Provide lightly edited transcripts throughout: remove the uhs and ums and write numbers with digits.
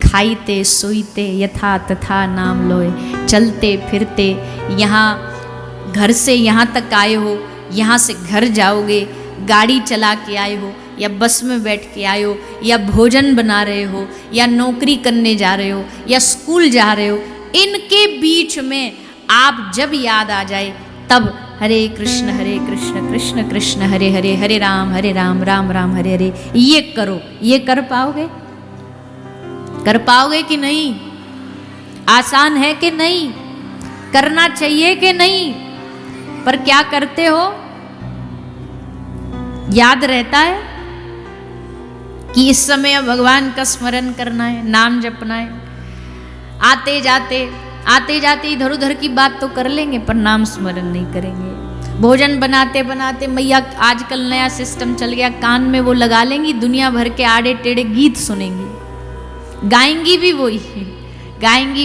खाइते सोईते यथा तथा नाम लोए। चलते फिरते यहाँ घर से यहाँ तक आए हो, यहाँ से घर जाओगे, गाड़ी चला के आए हो या बस में बैठ के आए हो या भोजन बना रहे हो या नौकरी करने जा रहे हो या स्कूल जा रहे हो, इनके बीच में आप जब याद आ जाए तब हरे कृष्ण कृष्ण कृष्ण हरे हरे, हरे राम राम राम हरे हरे, ये करो। ये कर पाओगे? कर पाओगे कि नहीं? आसान है कि नहीं? करना चाहिए कि नहीं? पर क्या करते हो? याद रहता है कि इस समय भगवान का स्मरण करना है, नाम जपना है। आते जाते इधर उधर की बात तो कर लेंगे पर नाम स्मरण नहीं करेंगे। भोजन बनाते बनाते मैया आजकल नया सिस्टम चल गया, कान में वो लगा लेंगी, दुनिया भर के आड़े टेढ़े गीत सुनेंगी, गाएंगी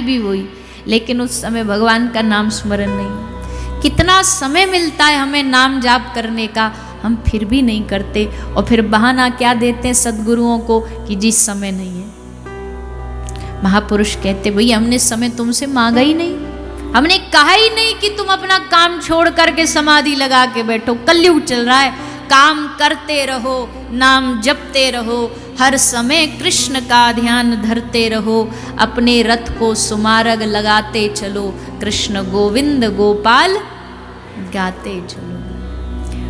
भी वही, लेकिन उस समय भगवान का नाम स्मरण नहीं। कितना समय मिलता है हमें नाम जाप करने का, हम फिर भी नहीं करते और फिर बहाना क्या देते हैं सद्गुरुओं को कि जी समय नहीं है। महापुरुष कहते भैया हमने समय तुमसे मांगा ही नहीं, हमने कहा ही नहीं कि तुम अपना काम छोड़ करके समाधि लगा के बैठो। कलयुग चल रहा है, काम करते रहो, नाम जपते रहो, हर समय कृष्ण का ध्यान धरते रहो, अपने रथ को सुमारग लगाते चलो, कृष्ण गोविंद गोपाल गाते चलो।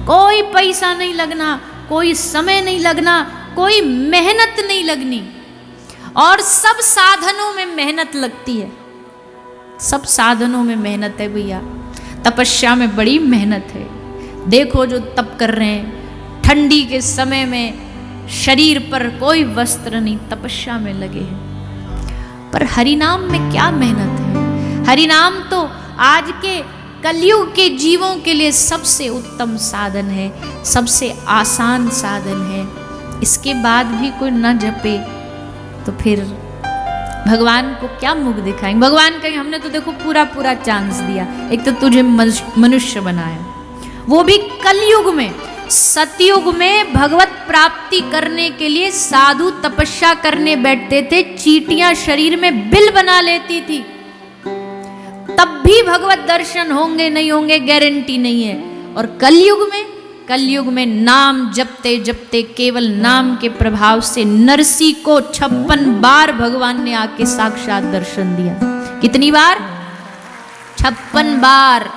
कोई पैसा नहीं लगना, कोई समय नहीं लगना, कोई मेहनत नहीं लगनी। और सब साधनों में मेहनत लगती है, सब साधनों में मेहनत है भैया। तपस्या में बड़ी मेहनत है। देखो जो तप कर रहे हैं, ठंडी के समय में शरीर पर कोई वस्त्र नहीं, तपस्या में लगे हैं। पर हरिनाम में क्या मेहनत है? हरिनाम तो आज के कलयुग के जीवों के लिए सबसे उत्तम साधन है, सबसे आसान साधन है। इसके बाद भी कोई न जपे तो फिर भगवान को क्या मुख दिखाएंगे? भगवान कहेंगे हमने तो देखो पूरा चांस दिया, एक तो तुझे मनुष्य बनाया, वो भी कलयुग में। सतयुग में भगवत प्राप्ति करने के लिए साधु तपस्या करने बैठते थे, चींटियां शरीर में बिल बना लेती थी, तब भी भगवत दर्शन होंगे नहीं होंगे गारंटी नहीं है। और कलयुग में नाम जपते जपते केवल नाम के प्रभाव से नरसी को 56 बार भगवान ने आके साक्षात दर्शन दिया। कितनी बार? 56 बार।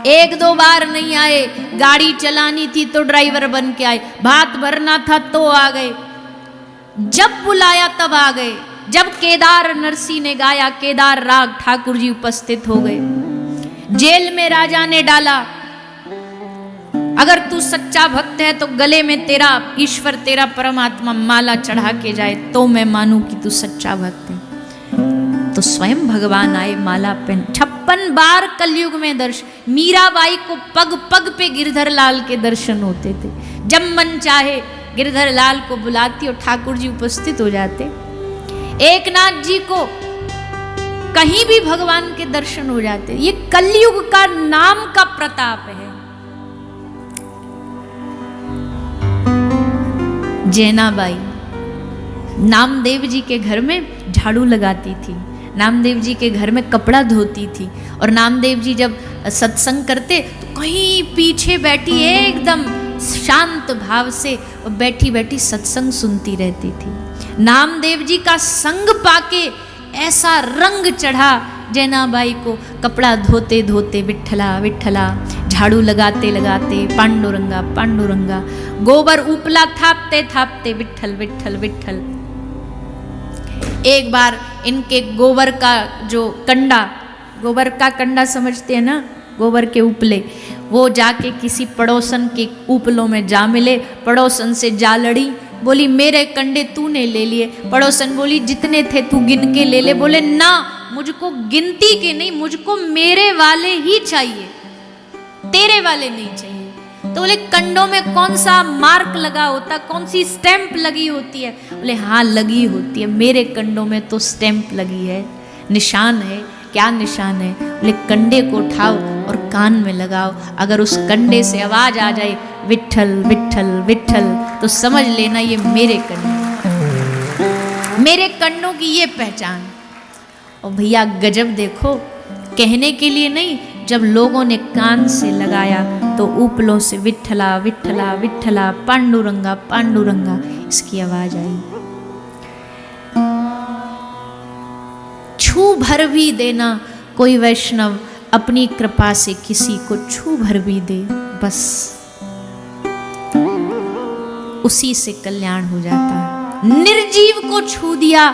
1-2 बार नहीं आए। गाड़ी चलानी थी तो ड्राइवर बन के आए, भात भरना था तो आ गए, जब बुलाया तब आ गए। जब केदार नरसी ने गाया केदार राग, ठाकुर जी उपस्थित हो गए। जेल में राजा ने डाला, अगर तू सच्चा भक्त है तो गले में तेरा ईश्वर, तेरा परमात्मा माला चढ़ा के जाए तो मैं मानूं कि तू सच्चा भक्त है। तो स्वयं भगवान आए, माला पहन। 56 बार कलयुग में दर्शन। मीराबाई को पग पग पे गिरधर लाल के दर्शन होते थे। जब मन चाहे गिरधर लाल को बुलाती और ठाकुर जी उपस्थित हो जाते। एकनाथ जी को कहीं भी भगवान के दर्शन हो जाते। ये कलयुग का नाम का प्रताप है। जैनाबाई नामदेव जी के घर में झाड़ू लगाती थी, नामदेव जी के घर में कपड़ा धोती थी। और नामदेव जी जब सत्संग करते तो कहीं पीछे बैठी एकदम शांत भाव से बैठी बैठी सत्संग सुनती रहती थी। नामदेव जी का संग पाके ऐसा रंग चढ़ा जैनाबाई को, कपड़ा धोते धोते विठ्ठला विठ्ठला, झाड़ू लगाते लगाते पांडुरंगा पांडुरंगा, गोबर उपला थापते थापते विठ्ठल विठ्ठल विठ्ठल। एक बार इनके गोबर का जो कंडा, गोबर का कंडा समझते हैं ना, गोबर के उपले, वो जाके किसी पड़ोसन के उपलों में जा मिले। पड़ोसन से जा लड़ी, बोली मेरे कंडे तूने ले लिए। पड़ोसन बोली जितने थे तू गिन के ले ले। बोले ना, मुझको गिनती के नहीं, मुझको मेरे वाले ही चाहिए, तेरे वाले नहीं चाहिए। तो बोले कंडों में कौन सा मार्क लगा होता, कौन सी स्टैंप लगी होती है? बोले हाँ लगी होती है, मेरे कंडों में तो स्टैंप लगी है, निशान है। क्या निशान है? बोले कंडे को उठाओ और कान में लगाओ, अगर उस कंडे से आवाज आ जाए विठ्ठल विठ्ठल विठ्ठल तो समझ लेना ये मेरे कंडे। मेरे कंडों वैष्णव की ये पहचान। और भैया गजब देखो, कहने के लिए नहीं, जब लोगों ने कान से लगाया तो ऊपलों से विठ्ठला विठ्ठला विठ्ठला पांडुरंगा पांडुरंगा इसकी आवाज आई। छू भर भी देना, कोई वैष्णव अपनी कृपा से किसी को छू भर भी दे, बस उसी से कल्याण हो जाता है। निर्जीव को छू दिया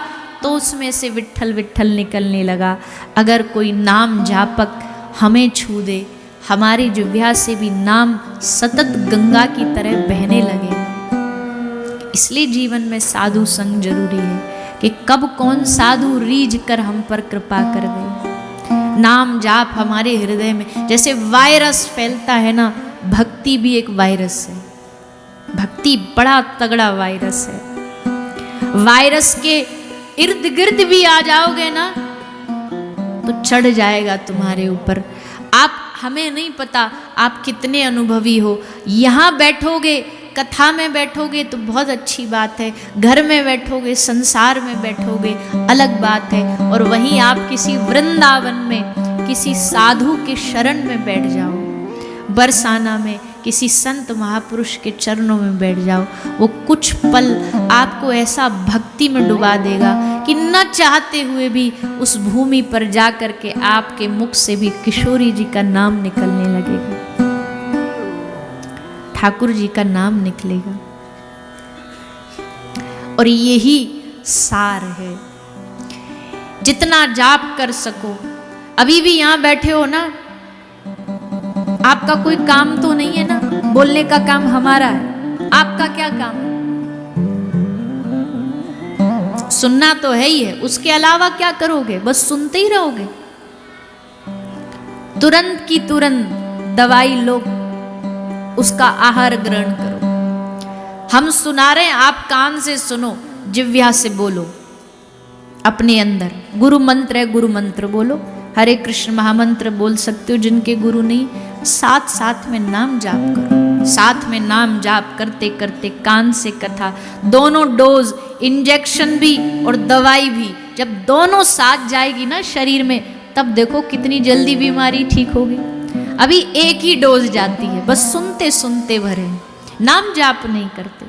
तो उसमें से विठ्ठल विठ्ठल निकलने लगा। अगर कोई नाम जापक हमें छू दे, हमारी जिह्वा से भी नाम सतत गंगा की तरह बहने लगे। इसलिए जीवन में साधु संग जरूरी है कि कब कौन साधु रीझ कर हम पर कृपा कर दे। नाम जाप हमारे हृदय में जैसे वायरस फैलता है ना, भक्ति भी एक वायरस है। भक्ति बड़ा तगड़ा वायरस है। वायरस के इर्द गिर्द भी आ जाओगे ना तो चढ़ जाएगा तुम्हारे ऊपर। आप, हमें नहीं पता आप कितने अनुभवी हो। यहाँ बैठोगे, कथा में बैठोगे तो बहुत अच्छी बात है, घर में बैठोगे, संसार में बैठोगे अलग बात है, और वहीं आप किसी वृंदावन में किसी साधु के शरण में बैठ जाओ, बरसाना में किसी संत महापुरुष के चरणों में बैठ जाओ, वो कुछ पल आपको ऐसा भक्ति में डुबा देगा कि न चाहते हुए भी उस भूमि पर जा कर के आपके मुख से भी किशोरी जी का नाम निकलने लगेगा, ठाकुर जी का नाम निकलेगा। और यही सार है। जितना जाप कर सको, अभी भी यहां बैठे हो ना, आपका कोई काम तो नहीं है ना, बोलने का काम हमारा है, आपका क्या काम है? सुनना तो है ही है, उसके अलावा क्या करोगे? बस सुनते ही रहोगे। तुरंत की तुरंत दवाई लो, उसका आहार ग्रहण करो। हम सुना रहे हैं, आप कान से सुनो, जिह्वा से बोलो। अपने अंदर गुरु मंत्र है, गुरु मंत्र बोलो। हरे कृष्ण महामंत्र बोल सकते हो जिनके गुरु नहीं, साथ साथ में नाम जाप करो। साथ में नाम जाप करते करते कान से कथा, दोनों डोज, इंजेक्शन भी और दवाई भी, जब दोनों साथ जाएगी ना शरीर में, तब देखो कितनी जल्दी बीमारी ठीक होगी। अभी एक ही डोज जाती है, बस सुनते सुनते भरे, नाम जाप नहीं करते।